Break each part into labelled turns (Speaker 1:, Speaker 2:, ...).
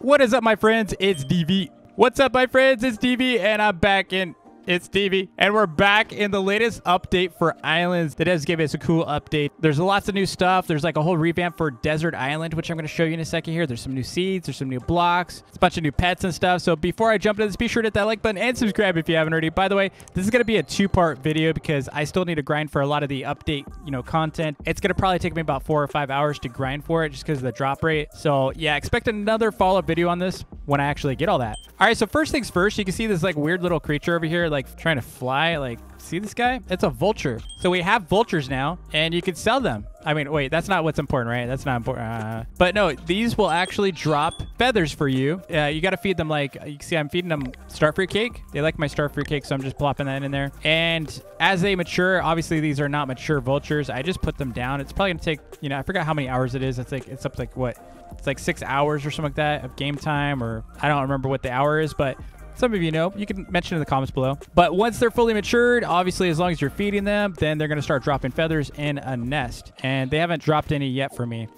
Speaker 1: What is up, my friends? It's DV. What's up, my friends? It's DV, and I'm back in. It's DV, and we're back in the latest update for Islands. That does give us a cool update. There's lots of new stuff. There's like a whole revamp for Desert Island, which I'm going to show you in a second here. There's some new seeds. There's some new blocks. There's a bunch of new pets and stuff. So before I jump into this, be sure to hit that like button and subscribe if you haven't already. By the way, this is going to be a two-part video because I still need to grind for a lot of the update, content. It's going to probably take me about 4 or 5 hours to grind for it just because of the drop rate. So yeah, expect another follow-up video on this when I actually get all that. All right, so first things first, you can see this like weird little creature over here, like trying to fly. Like, see this guy? It's a vulture. So we have vultures now, and you can sell them. I mean, wait, that's not what's important, right? That's not important. But no, these will actually drop feathers for you. You got to feed them, like, you can see I'm feeding them starfruit cake. They like my starfruit cake, so I'm just plopping that in there. And as they mature, obviously these are not mature vultures. I just put them down. It's probably gonna take, I forgot how many hours it is. It's up to like what? It's like 6 hours or something like that of game time, or I don't remember what the hour is, but some of you know. You can mention in the comments below. But once they're fully matured, obviously, as long as you're feeding them, then they're going to start dropping feathers in a nest. And they haven't dropped any yet for me.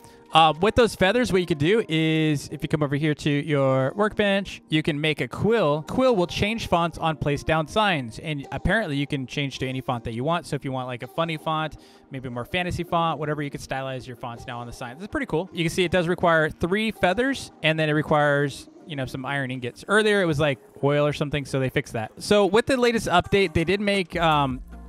Speaker 1: With those feathers, what you could do is, if you come over here to your workbench, you can make a quill. Quill will change fonts on place down signs. And apparently, you can change to any font that you want. So if you want like a funny font, maybe a more fantasy font, whatever, you can stylize your fonts now on the signs. It's pretty cool. You can see it does require 3 feathers, and then it requires some iron ingots. Earlier, it was like oil or something, so they fixed that. So with the latest update, they did make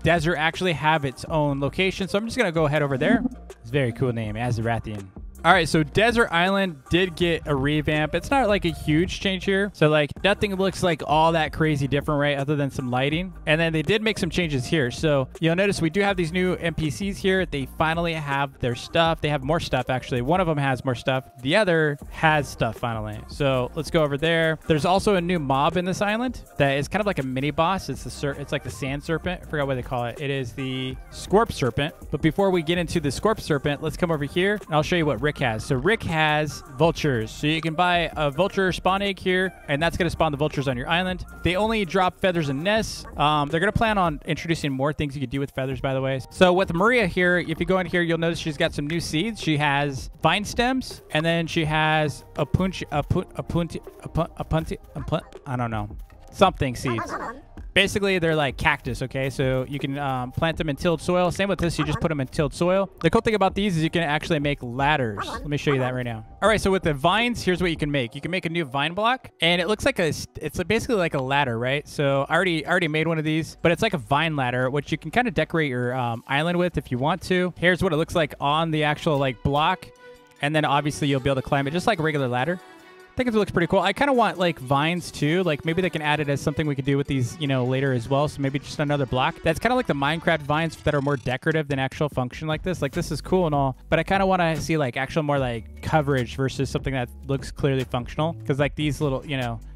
Speaker 1: Desert actually have its own location. So I'm just going to go ahead over there. It's a very cool name, Azerathian. All right, so Desert Island did get a revamp. It's not like a huge change here. So like nothing looks like all that crazy different, right? Other than some lighting. And then they did make some changes here. So you'll notice we do have these new NPCs here. They finally have their stuff. They have more stuff, actually. One of them has more stuff. The other has stuff finally. So let's go over there. There's also a new mob in this island that is kind of like a mini boss. It's like the sand serpent. I forgot what they call it. It is the Skorp Serpent. But before we get into the Skorp Serpent, let's come over here and I'll show you what Rick has. So Rick has vultures. So you can buy a vulture spawn egg here, and that's going to spawn the vultures on your island. They only drop feathers and nests. They're going to plan on introducing more things you could do with feathers, by the way. So with Maria here, if you go in here, you'll notice she's got some new seeds. She has vine stems, and then she has I don't know, something seeds. Basically, they're like cactus, okay? So you can plant them in tilled soil. Same with this, you just put them in tilled soil. The cool thing about these is you can actually make ladders. Let me show you that right now. All right, so with the vines, here's what you can make. You can make a new vine block, and it looks like it's basically like a ladder, right? So I already made one of these, but it's like a vine ladder, which you can kind of decorate your island with if you want to. Here's what it looks like on the actual like block, and then obviously you'll be able to climb it just like a regular ladder. I think it looks pretty cool. I kind of want like vines too. Like maybe they can add it as something we could do with these, later as well. So maybe just another block. That's kind of like the Minecraft vines that are more decorative than actual function like this. Like this is cool and all, but I kind of want to see like actual more like coverage versus something that looks clearly functional. Because like these little,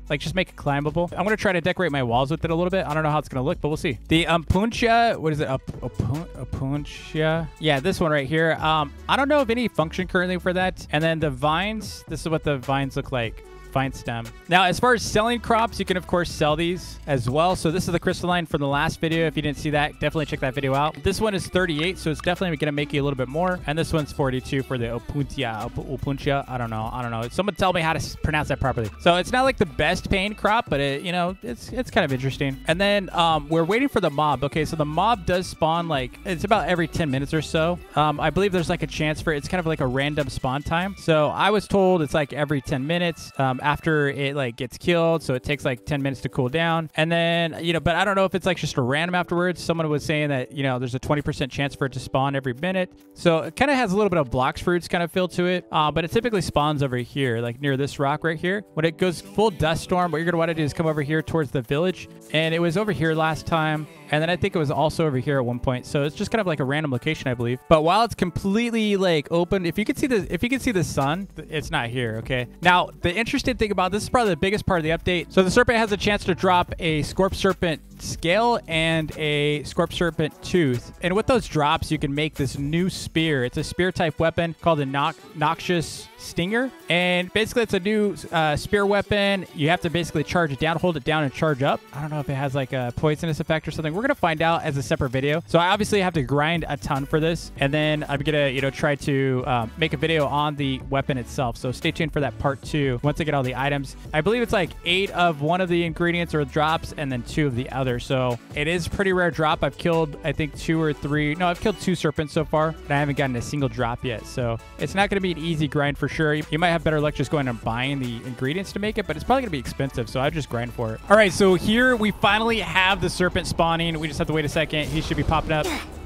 Speaker 1: like just make it climbable. I'm going to try to decorate my walls with it a little bit. I don't know how it's going to look, but we'll see. The Umpuntia, what is it? Umpuntia? Yeah, this one right here. I don't know of any function currently for that. And then the vines, this is what the vines look like. Vine stem. Now, as far as selling crops, you can, of course, sell these as well. So this is the crystalline from the last video. If you didn't see that, definitely check that video out. This one is 38, so it's definitely going to make you a little bit more. And this one's 42 for the Opuntia. I don't know. Someone tell me how to pronounce that properly. So it's not like the best paying crop, but it's kind of interesting. And then we're waiting for the mob. Okay, so the mob does spawn like, it's about every 10 minutes or so. I believe there's like a chance for it's kind of like a random spawn time. So I was told it's like every 10 minutes. After it like gets killed, so it takes like 10 minutes to cool down, and then but I don't know if it's like just a random afterwards. Someone was saying that there's a 20% chance for it to spawn every minute, so it kind of has a little bit of blocks fruits kind of feel to it, but it typically spawns over here, like near this rock right here. When it goes full dust storm, what you're gonna want to do is come over here towards the village, and it was over here last time. And then I think it was also over here at one point. So it's just kind of like a random location, I believe. But while it's completely like open, if you can see the sun, it's not here, okay? Now, the interesting thing about this is probably the biggest part of the update. So the serpent has a chance to drop a Skorp Serpent scale and a Skorp Serpent tooth. And with those drops, you can make this new spear. It's a spear type weapon called a Noxious Stinger. And basically, it's a new spear weapon. You have to basically charge it down, hold it down, and charge up. I don't know if it has like a poisonous effect or something. We're going to find out as a separate video. So I obviously have to grind a ton for this. And then I'm going to, try to make a video on the weapon itself. So stay tuned for that part 2 once I get all the items. I believe it's like 8 of one of the ingredients or drops and then 2 of the other. So it is a pretty rare drop. I've killed, I think, 2 or 3. No, I've killed 2 serpents so far, and I haven't gotten a single drop yet. So it's not going to be an easy grind for sure. You might have better luck just going and buying the ingredients to make it, but it's probably going to be expensive. So I just grind for it. All right, so here we finally have the serpent spawning. We just have to wait a second. He should be popping up.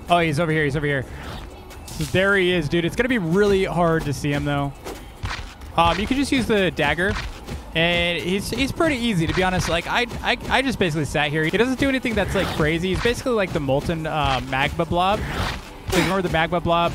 Speaker 1: Oh, he's over here. He's over here. So there he is, dude. It's going to be really hard to see him, though. You can just use the dagger. And he's pretty easy, to be honest. Like, I just basically sat here. He doesn't do anything that's, like, crazy. He's basically like the molten magma blob. So ignore the magma blob.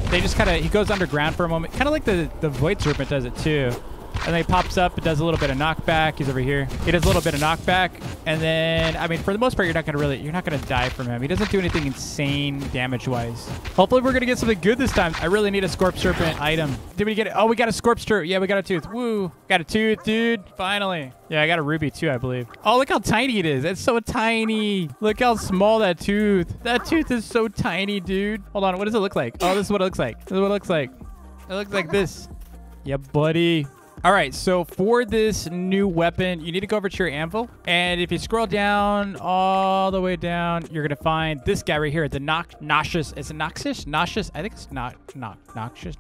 Speaker 1: They just kind of... He goes underground for a moment. Kind of like the Void Serpent does it, too. And then he pops up. It does a little bit of knockback. He's over here. He does a little bit of knockback. And then, I mean, for the most part, you're not going to die from him. He doesn't do anything insane damage-wise. Hopefully, we're going to get something good this time. I really need a Skorp Serpent item. Did we get it? Oh, we got a Skorp Serpent. Yeah, we got a tooth. Woo. Got a tooth, dude. Finally. Yeah, I got a ruby, too, I believe. Oh, look how tiny it is. It's so tiny. Look how small that tooth. That tooth is so tiny, dude. Hold on. What does it look like? Oh, this is what it looks like. This is what it looks like. It looks like this. Yeah, buddy. All right, so for this new weapon, you need to go over to your anvil. And if you scroll down, all the way down, you're going to find this guy right here, the Noxious. Is it Noxious? Noxious? I think it's Noxious.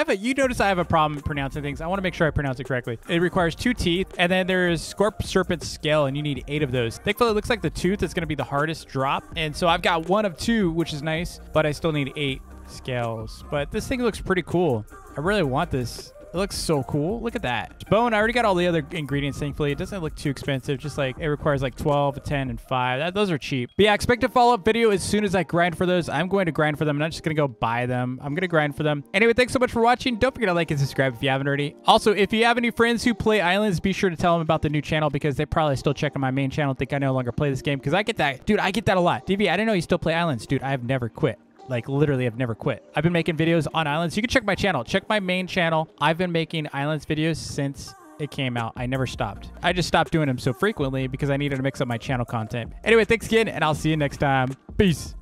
Speaker 1: You notice I have a problem pronouncing things. I want to make sure I pronounce it correctly. It requires 2 teeth, and then there's Skorp Serpent scale, and you need 8 of those. Thankfully, it looks like the tooth is going to be the hardest drop. And so I've got 1 of 2, which is nice, but I still need 8 scales. But this thing looks pretty cool. I really want this. It looks so cool. Look at that. Bone, I already got all the other ingredients, thankfully. It doesn't look too expensive. Just like, it requires like 12, 10, and 5. Those are cheap. But yeah, expect a follow-up video as soon as I grind for those. I'm going to grind for them. I'm not just going to go buy them. I'm going to grind for them. Anyway, thanks so much for watching. Don't forget to like and subscribe if you haven't already. Also, if you have any friends who play Islands, be sure to tell them about the new channel because they probably still check on my main channel and think I no longer play this game because I get that. Dude, I get that a lot. DV, I didn't know you still play Islands. Dude, I have never quit. Like, literally, I've never quit. I've been making videos on Islands. You can check my channel. Check my main channel. I've been making Islands videos since it came out. I never stopped. I just stopped doing them so frequently because I needed to mix up my channel content. Anyway, thanks again, and I'll see you next time. Peace.